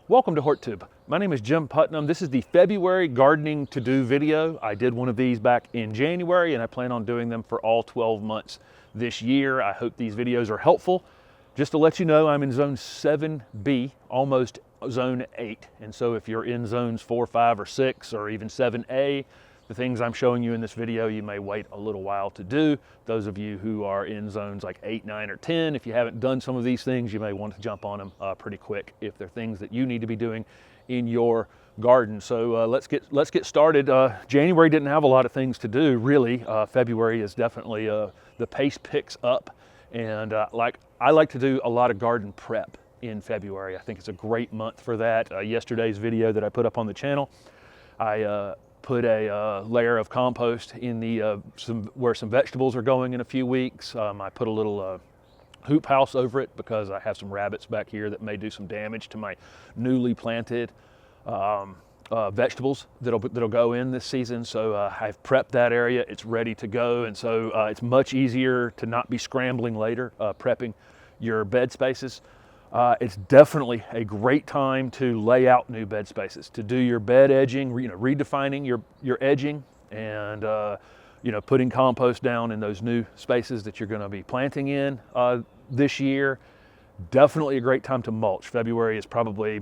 Welcome to HortTube. My name is Jim Putnam. This is the February gardening to-do video. I did one of these back in January and I plan on doing them for all 12 months this year. I hope these videos are helpful. Just to let you know, I'm in zone 7B, almost zone 8. And so if you're in zones 4, 5, or 6, or even 7A, the things I'm showing you in this video, you may wait a little while to do. Those of you who are in zones like 8, 9, or 10, if you haven't done some of these things, you may want to jump on them pretty quick if they're things that you need to be doing in your garden. So let's get started. January didn't have a lot of things to do, really. February is definitely, the pace picks up. And I like to do a lot of garden prep in February. I think it's a great month for that. Yesterday's video that I put up on the channel, I put a layer of compost in the where some vegetables are going in a few weeks. I put a little hoop house over it because I have some rabbits back here that may do some damage to my newly planted vegetables that'll go in this season. So I've prepped that area. It's ready to go, and so it's much easier to not be scrambling later prepping your bed spaces. It's definitely a great time to lay out new bed spaces, to do your bed edging, redefining your edging, and putting compost down in those new spaces that you're going to be planting in this year. Definitely a great time to mulch. February is probably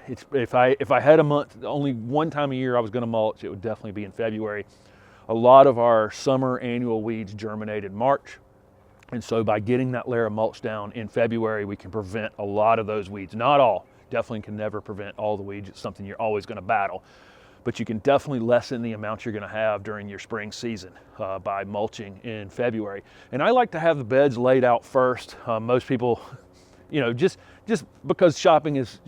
if I had a month, only one time a year I was going to mulch, it would definitely be in February. A lot of our summer annual weeds germinate in March. And so by getting that layer of mulch down in February, we can prevent a lot of those weeds. Not all, definitely can never prevent all the weeds. It's something you're always going to battle. But you can definitely lessen the amount you're going to have during your spring season by mulching in February. And I like to have the beds laid out first. Most people, just because shopping is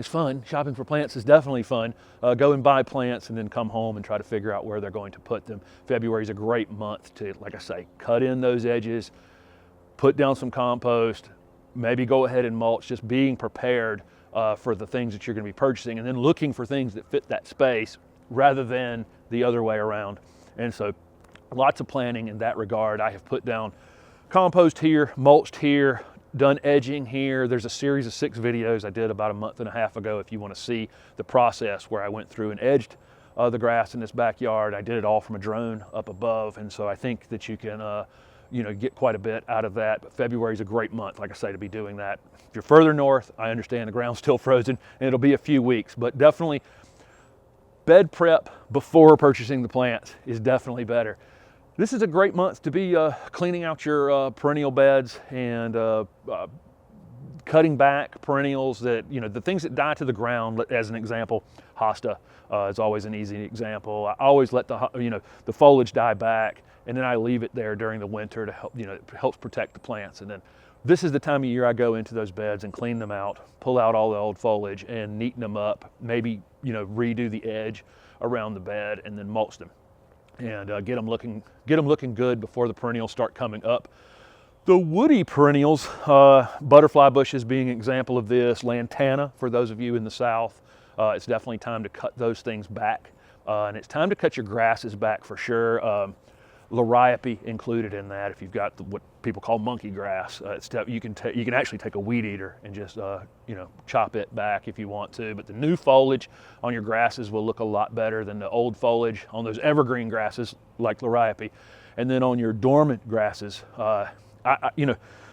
fun, shopping for plants is definitely fun, go and buy plants and then come home and try to figure out where they're going to put them. February is a great month to, like I say, cut in those edges, put down some compost, maybe go ahead and mulch, just being prepared for the things that you're going to be purchasing, and then looking for things that fit that space rather than the other way around. And so lots of planning in that regard. I have put down compost here, mulched here, done edging here. There's a series of 6 videos I did about a month and a half ago if you want to see the process where I went through and edged the grass in this backyard. I did it all from a drone up above, and so I think that you can get quite a bit out of that. But February is a great month, like I say, to be doing that. If you're further north, I understand the ground's still frozen and it'll be a few weeks, but definitely bed prep before purchasing the plants is definitely better. This is a great month to be cleaning out your perennial beds and cutting back perennials that, the things that die to the ground. As an example, hosta is always an easy example. I always let the foliage die back, and then I leave it there during the winter to help, it helps protect the plants. And then this is the time of year I go into those beds and clean them out, pull out all the old foliage and neaten them up, maybe, redo the edge around the bed and then mulch them and get them looking good before the perennials start coming up. The woody perennials, butterfly bushes being an example of this, lantana for those of you in the South, it's definitely time to cut those things back. And it's time to cut your grasses back for sure. Liriope included in that. If you've got what people call monkey grass, you can actually take a weed eater and just chop it back if you want to. But the new foliage on your grasses will look a lot better than the old foliage on those evergreen grasses like liriope. And then on your dormant grasses,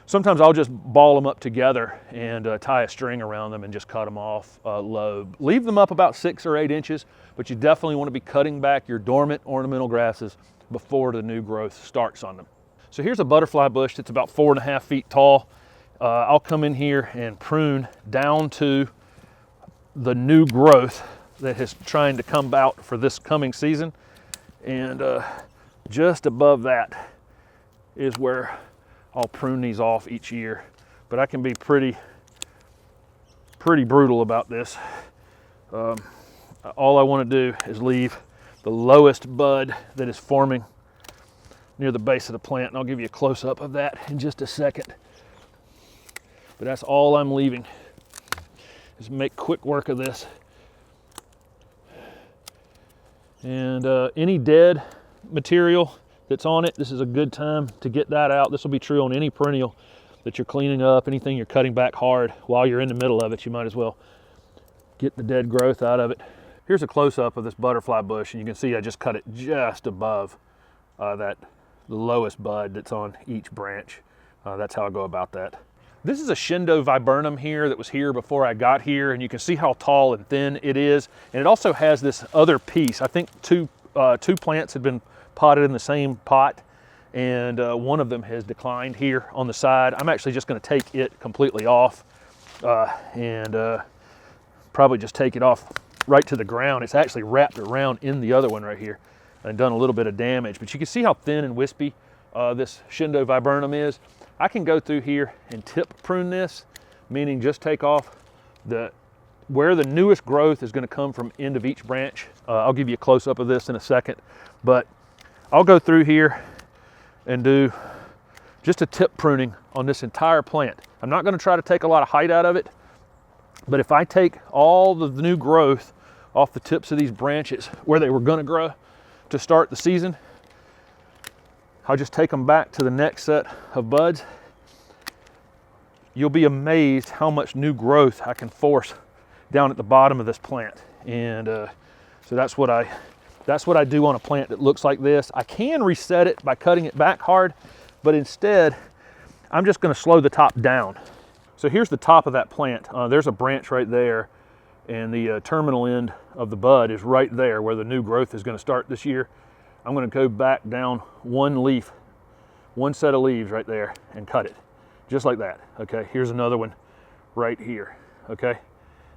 sometimes I'll just ball them up together and tie a string around them and just cut them off low. Leave them up about 6 or 8 inches, but you definitely want to be cutting back your dormant ornamental grasses before the new growth starts on them. So here's a butterfly bush that's about 4.5 feet tall. I'll come in here and prune down to the new growth that is trying to come out for this coming season. And just above that is where I'll prune these off each year. But I can be pretty brutal about this. All I want to do is leave the lowest bud that is forming near the base of the plant, and I'll give you a close-up of that in just a second. But that's all I'm leaving. Just make quick work of this. And any dead material that's on it, this is a good time to get that out. This will be true on any perennial that you're cleaning up, anything you're cutting back hard while you're in the middle of it. You might as well get the dead growth out of it. Here's a close-up of this butterfly bush, and you can see I just cut it just above the lowest bud that's on each branch. That's how I go about that. This is a Shindo viburnum here that was here before I got here, and you can see how tall and thin it is. And it also has this other piece. I think two plants had been potted in the same pot, and one of them has declined here on the side. I'm actually just going to take it completely off and probably just take it off right to the ground. It's actually wrapped around in the other one right here and done a little bit of damage. But you can see how thin and wispy this Shindo viburnum is. I can go through here and tip prune this, meaning just take off where the newest growth is going to come from end of each branch. I'll give you a close-up of this in a second, but I'll go through here and do just a tip pruning on this entire plant. I'm not going to try to take a lot of height out of it, but if I take all the new growth off the tips of these branches where they were going to grow to start the season, I'll just take them back to the next set of buds. You'll be amazed how much new growth I can force down at the bottom of this plant. And so that's what I do on a plant that looks like this. I can reset it by cutting it back hard, but instead I'm just going to slow the top down. So here's the top of that plant. There's a branch right there, and the terminal end of the bud is right there where the new growth is going to start this year. I'm going to go back down one leaf, one set of leaves right there, and cut it just like that. Okay, here's another one right here. Okay,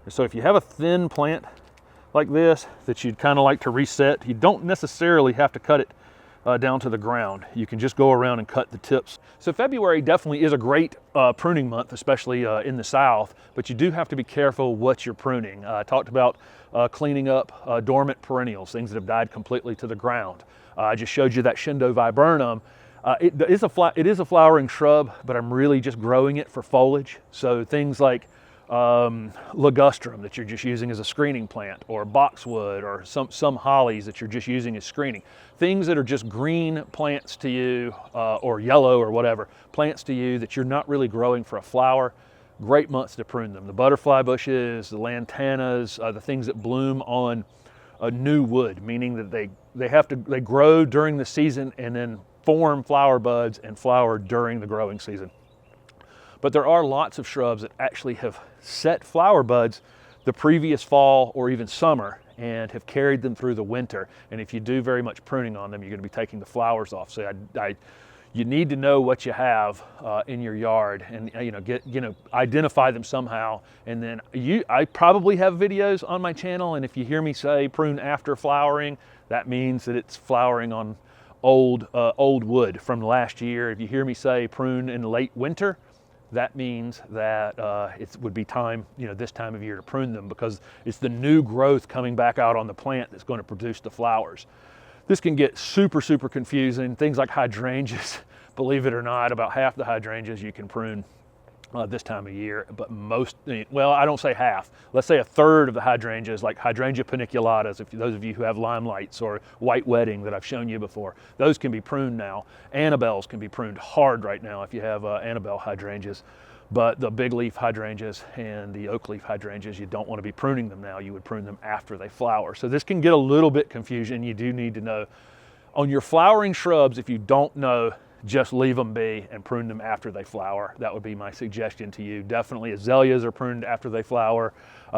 and so if you have a thin plant like this that you'd kind of like to reset, you don't necessarily have to cut it down to the ground. You can just go around and cut the tips. So February definitely is a great pruning month, especially in the South, but you do have to be careful what you're pruning. I talked about cleaning up dormant perennials, things that have died completely to the ground. I just showed you that Shindo viburnum. It is a flowering shrub, but I'm really just growing it for foliage. So things like ligustrum that you're just using as a screening plant, or boxwood, or some hollies that you're just using as screening. Things that are just green plants to you, or yellow or whatever, plants to you that you're not really growing for a flower. Great months to prune them. The butterfly bushes, the lantanas, the things that bloom on a new wood, meaning that they grow during the season and then form flower buds and flower during the growing season. But there are lots of shrubs that actually have set flower buds the previous fall or even summer and have carried them through the winter. And if you do very much pruning on them, you're going to be taking the flowers off. So you need to know what you have in your yard, and identify them somehow. And then I probably have videos on my channel, and if you hear me say prune after flowering, that means that it's flowering on old wood from last year. If you hear me say prune in late winter, that means that it would be time, this time of year to prune them, because it's the new growth coming back out on the plant that's going to produce the flowers. This can get super, super confusing. Things like hydrangeas, believe it or not, about half the hydrangeas you can prune this time of year, but well, I don't say half. Let's say a third of the hydrangeas, like hydrangea paniculatas, if those of you who have limelights, or white wedding that I've shown you before, those can be pruned now. Annabelles can be pruned hard right now if you have Annabelle hydrangeas, but the big leaf hydrangeas and the oak leaf hydrangeas, you don't want to be pruning them now. You would prune them after they flower. So this can get a little bit confusing. You do need to know. On your flowering shrubs, if you don't know, just leave them be and prune them after they flower. That would be my suggestion to you. Definitely azaleas are pruned after they flower.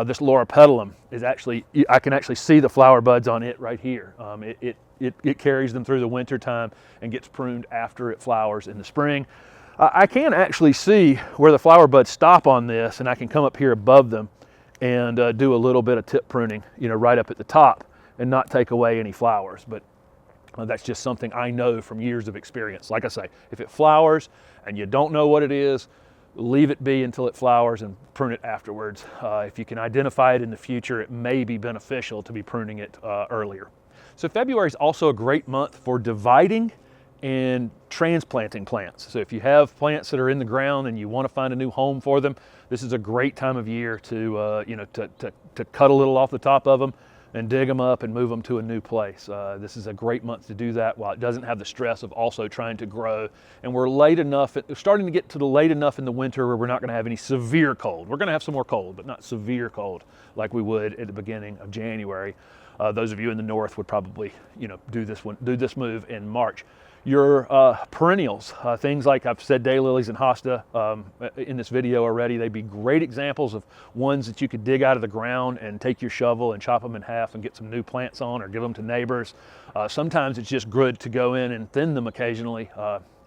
This loropetalum is I can actually see the flower buds on it right here. It carries them through the winter time and gets pruned after it flowers in the spring. I can actually see where the flower buds stop on this, and I can come up here above them and do a little bit of tip pruning, right up at the top, and not take away any flowers. But that's just something I know from years of experience. Like I say, if it flowers and you don't know what it is, leave it be until it flowers and prune it afterwards. If you can identify it in the future, it may be beneficial to be pruning it earlier. So February is also a great month for dividing and transplanting plants. So if you have plants that are in the ground and you want to find a new home for them, this is a great time of year to to cut a little off the top of them and dig them up and move them to a new place. This is a great month to do that while it doesn't have the stress of also trying to grow. And we're late enough, starting to get to the late enough in the winter where we're not going to have any severe cold. We're going to have some more cold, but not severe cold like we would at the beginning of January. Those of you in the north would probably, do this move in March. Your perennials, things like I've said daylilies and hosta in this video already, they'd be great examples of ones that you could dig out of the ground and take your shovel and chop them in half and get some new plants on or give them to neighbors. Sometimes it's just good to go in and thin them occasionally,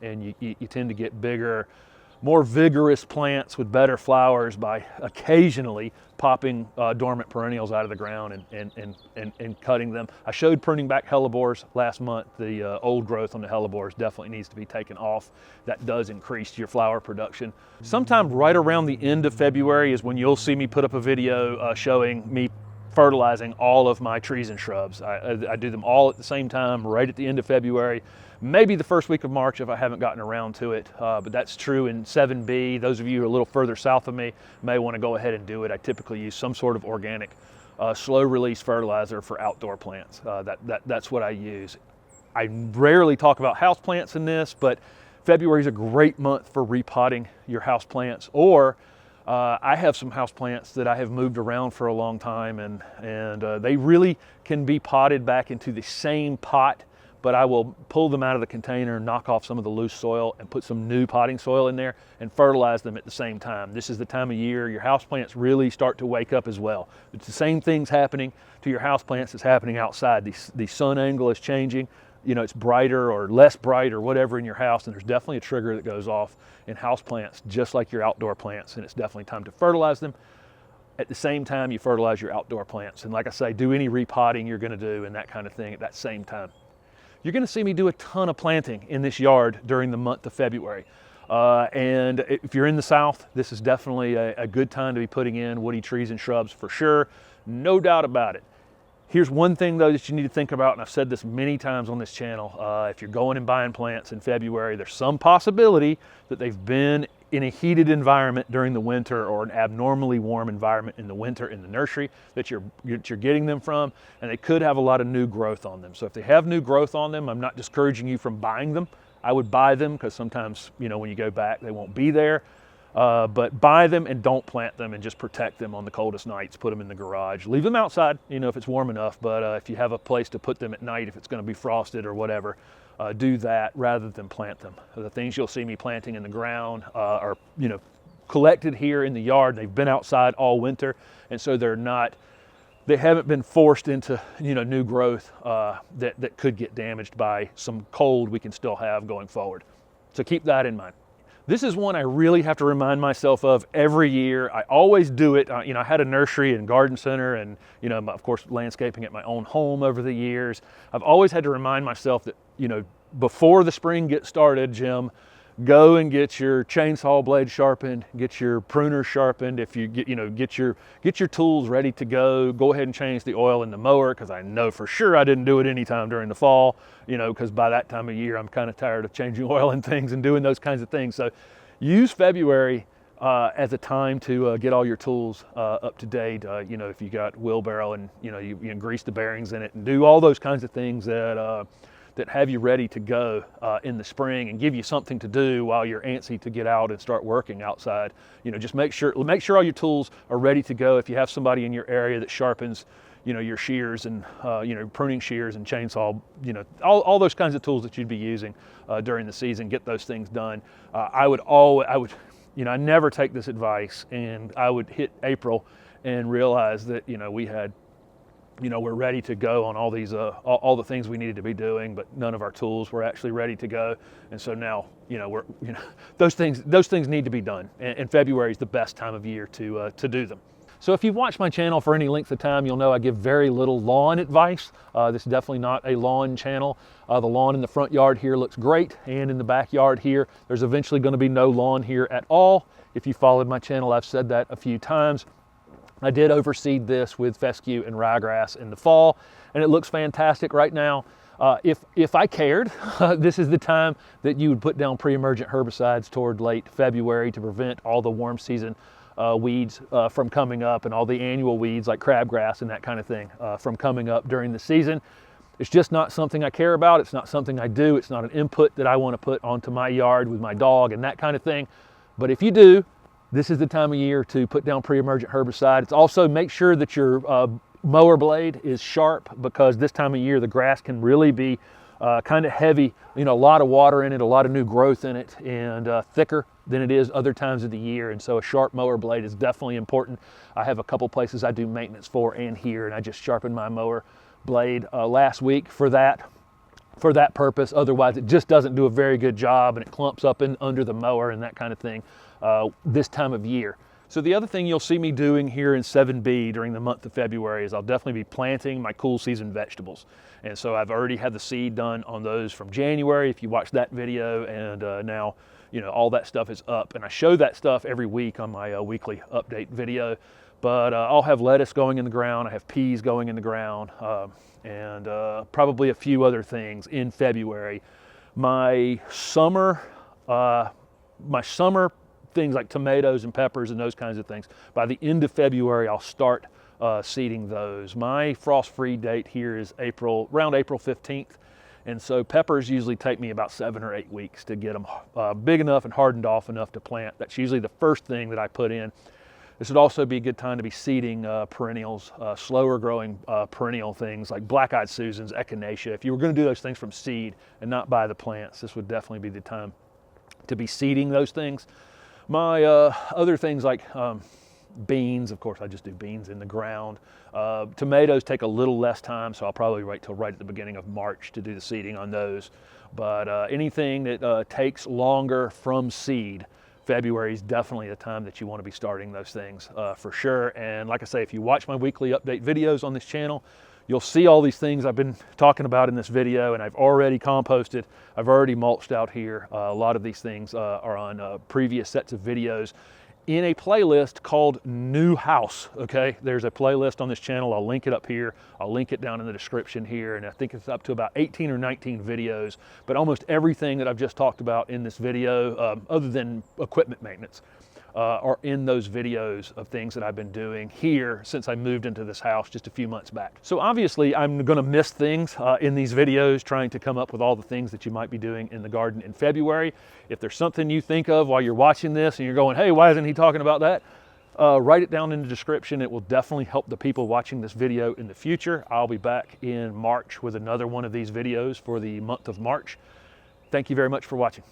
and you tend to get bigger, more vigorous plants with better flowers by occasionally popping dormant perennials out of the ground and cutting them. I showed pruning back hellebores last month. The old growth on the hellebores definitely needs to be taken off. That does increase your flower production. Sometime right around the end of February is when you'll see me put up a video showing me fertilizing all of my trees and shrubs. I do them all at the same time, right at the end of February, maybe the first week of March if I haven't gotten around to it, but that's true in 7B. Those of you who are a little further south of me may want to go ahead and do it. I typically use some sort of organic, slow release fertilizer for outdoor plants. That's what I use. I rarely talk about house plants in this, but February is a great month for repotting your house plants, or I have some house plants that I have moved around for a long time, and they really can be potted back into the same pot, but I will pull them out of the container, knock off some of the loose soil, and put some new potting soil in there and fertilize them at the same time. This is the time of year your house plants really start to wake up as well. It's the same things happening to your house plants that's happening outside. The sun angle is changing. It's brighter or less bright or whatever in your house, and there's definitely a trigger that goes off in house plants just like your outdoor plants, and it's definitely time to fertilize them at the same time you fertilize your outdoor plants. And like I say, do any repotting you're going to do and that kind of thing at that same time. You're going to see me do a ton of planting in this yard during the month of February. And if you're in the south, this is definitely a good time to be putting in woody trees and shrubs for sure, no doubt about it. Here's one thing though that you need to think about, and I've said this many times on this channel. If you're going and buying plants in February, there's some possibility that they've been in a heated environment during the winter or an abnormally warm environment in the winter in the nursery that you're getting them from, and they could have a lot of new growth on them. So if they have new growth on them, I'm not discouraging you from buying them. I would buy them because sometimes, when you go back, they won't be there. But buy them and don't plant them, and just protect them on the coldest nights. Put them in the garage. Leave them outside, if it's warm enough, but if you have a place to put them at night, if it's going to be frosted or whatever, do that rather than plant them. The things you'll see me planting in the ground are, collected here in the yard. They've been outside all winter, and so they haven't been forced into, new growth that could get damaged by some cold we can still have going forward. So keep that in mind. This is one I really have to remind myself of every year. I always do it. I had a nursery and garden center and, of course, landscaping at my own home over the years. I've always had to remind myself that, before the spring gets started, Jim, go and get your chainsaw blade sharpened, get your pruner sharpened. If you get your tools ready to go. Go ahead and change the oil in the mower, because I know for sure I didn't do it anytime during the fall, because by that time of year I'm kind of tired of changing oil and things and doing those kinds of things. So use February as a time to get all your tools up to date. If you got wheelbarrow and you grease the bearings in it and do all those kinds of things that have you ready to go in the spring and give you something to do while you're antsy to get out and start working outside. Just make sure all your tools are ready to go. If you have somebody in your area that sharpens, your shears and pruning shears and chainsaw, all those kinds of tools that you'd be using during the season, get those things done. I never take this advice, and I would hit April and realize that we had, we're ready to go on all these all the things we needed to be doing, but none of our tools were actually ready to go. And so now those things need to be done, and February is the best time of year to do them. So if you've watched my channel for any length of time, you'll know I give very little lawn advice. This is definitely not a lawn channel. The lawn in the front yard here looks great, and in the backyard here, there's eventually going to be no lawn here at all. If you followed my channel, I've said that a few times. I did overseed this with fescue and ryegrass in the fall, and it looks fantastic right now. If I cared, this is the time that you would put down pre-emergent herbicides toward late February to prevent all the warm season weeds from coming up, and all the annual weeds like crabgrass and that kind of thing from coming up during the season. It's just not something I care about. It's not something I do. It's not an input that I want to put onto my yard with my dog and that kind of thing. But if you do, this is the time of year to put down pre-emergent herbicide. It's also make sure that your mower blade is sharp, because this time of year the grass can really be kind of heavy, a lot of water in it, a lot of new growth in it, and thicker than it is other times of the year. And so a sharp mower blade is definitely important. I have a couple places I do maintenance for and here, and I just sharpened my mower blade last week for that purpose. Otherwise it just doesn't do a very good job, and it clumps up under the mower and that kind of thing this time of year. So the other thing you'll see me doing here in 7B during the month of February is I'll definitely be planting my cool season vegetables. And so I've already had the seed done on those from January, if you watched that video, and now all that stuff is up. And I show that stuff every week on my weekly update video. But I'll have lettuce going in the ground, I have peas going in the ground, and probably a few other things in February. My summer things like tomatoes and peppers and those kinds of things, by the end of February I'll start seeding those. My frost-free date here is around April 15th, and so peppers usually take me about 7 or 8 weeks to get them big enough and hardened off enough to plant. That's usually the first thing that I put in. This would also be a good time to be seeding perennials, slower growing perennial things like black-eyed Susans, echinacea. If you were going to do those things from seed and not buy the plants, this would definitely be the time to be seeding those things. My other things like beans, of course I just do beans in the ground. Tomatoes take a little less time, so I'll probably wait till right at the beginning of March to do the seeding on those. But anything that takes longer from seed, February is definitely the time that you want to be starting those things for sure. And like I say, if you watch my weekly update videos on this channel, you'll see all these things I've been talking about in this video, and I've already composted, I've already mulched out here. A lot of these things are on previous sets of videos in a playlist called New House, okay? There's a playlist on this channel. I'll link it up here. I'll link it down in the description here, and I think it's up to about 18 or 19 videos, but almost everything that I've just talked about in this video, other than equipment maintenance, are in those videos of things that I've been doing here since I moved into this house just a few months back. So obviously I'm gonna miss things in these videos, trying to come up with all the things that you might be doing in the garden in February. If there's something you think of while you're watching this and you're going, hey, why isn't he talking about that? Write it down in the description. It will definitely help the people watching this video in the future. I'll be back in March with another one of these videos for the month of March. Thank you very much for watching.